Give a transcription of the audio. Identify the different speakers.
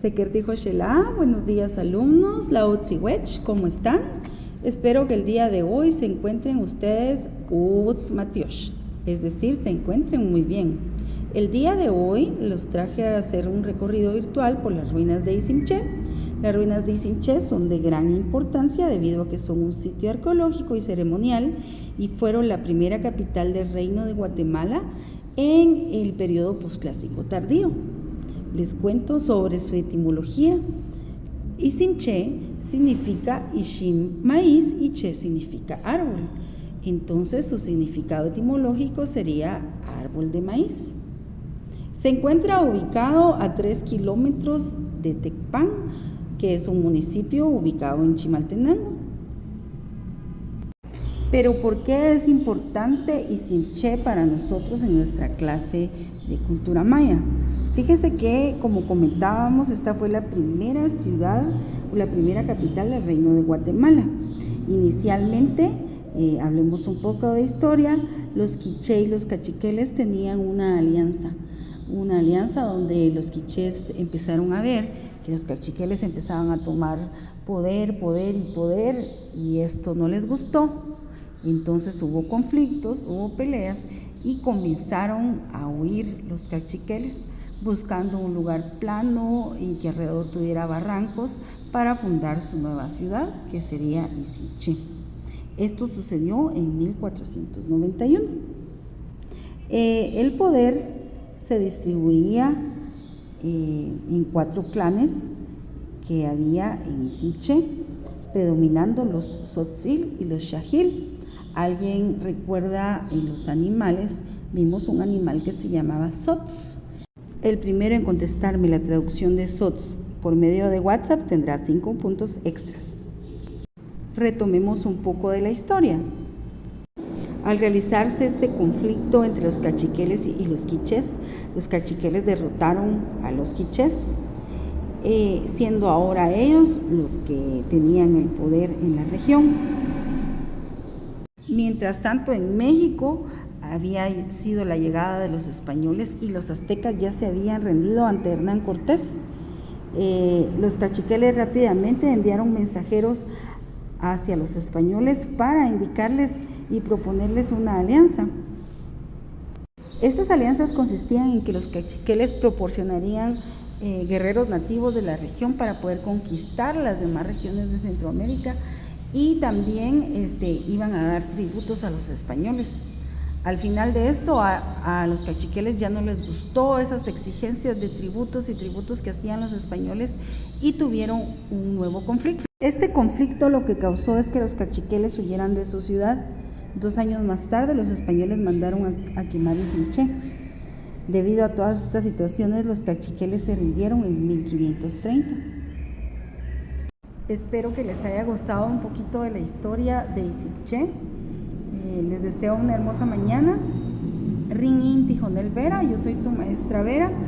Speaker 1: Sekertijo Shela, buenos días alumnos, Laotziwech, ¿cómo están? Espero que el día de hoy se encuentren ustedes Uts Matiosh, es decir, se encuentren muy bien. El día de hoy los traje a hacer un recorrido virtual por las ruinas de Isimché. Las ruinas de Isimché son de gran importancia debido a que son un sitio arqueológico y ceremonial y fueron la primera capital del Reino de Guatemala en el periodo posclásico tardío. Les cuento sobre su etimología. Isimché significa Ishim, maíz, y Che significa árbol. Entonces su significado etimológico sería árbol de maíz. Se encuentra ubicado a 3 kilómetros de Tecpan, que es un municipio ubicado en Chimaltenango. Pero ¿por qué es importante Isimché para nosotros en nuestra clase de cultura maya? Fíjese que, como comentábamos, esta fue la primera ciudad o la primera capital del Reino de Guatemala. Inicialmente, hablemos un poco de historia, los quiché y los cachiqueles tenían una alianza donde los quichés empezaron a ver que los cachiqueles empezaban a tomar poder, y esto no les gustó. Entonces hubo conflictos, hubo peleas y comenzaron a huir los cachiqueles buscando un lugar plano y que alrededor tuviera barrancos para fundar su nueva ciudad, que sería Isimché. Esto sucedió en 1491. El poder se distribuía en 4 clanes que había en Isimché, predominando los Tzotzil y los Xajil. ¿Alguien recuerda en los animales? Vimos un animal que se llamaba Tzotz. El primero en contestarme la traducción de Tzotz por medio de WhatsApp tendrá 5 puntos extras. Retomemos un poco de la historia. Al realizarse este conflicto entre los cachiqueles y los quichés, los cachiqueles derrotaron a los quichés, siendo ahora ellos los que tenían el poder en la región. Mientras tanto, en México había sido la llegada de los españoles y los aztecas ya se habían rendido ante Hernán Cortés. Los cachiqueles rápidamente enviaron mensajeros hacia los españoles para indicarles y proponerles una alianza. Estas alianzas consistían en que los cachiqueles proporcionarían guerreros nativos de la región para poder conquistar las demás regiones de Centroamérica y también iban a dar tributos a los españoles. Al final de esto, a los cachiqueles ya no les gustó esas exigencias de tributos que hacían los españoles y tuvieron un nuevo conflicto. Este conflicto lo que causó es que los cachiqueles huyeran de su ciudad. 2 años más tarde, los españoles mandaron a quemar Isimché. Debido a todas estas situaciones, los cachiqueles se rindieron en 1530. Espero que les haya gustado un poquito de la historia de Isimché. Les deseo una hermosa mañana. Rin In Tijonel Vera, yo soy su maestra Vera.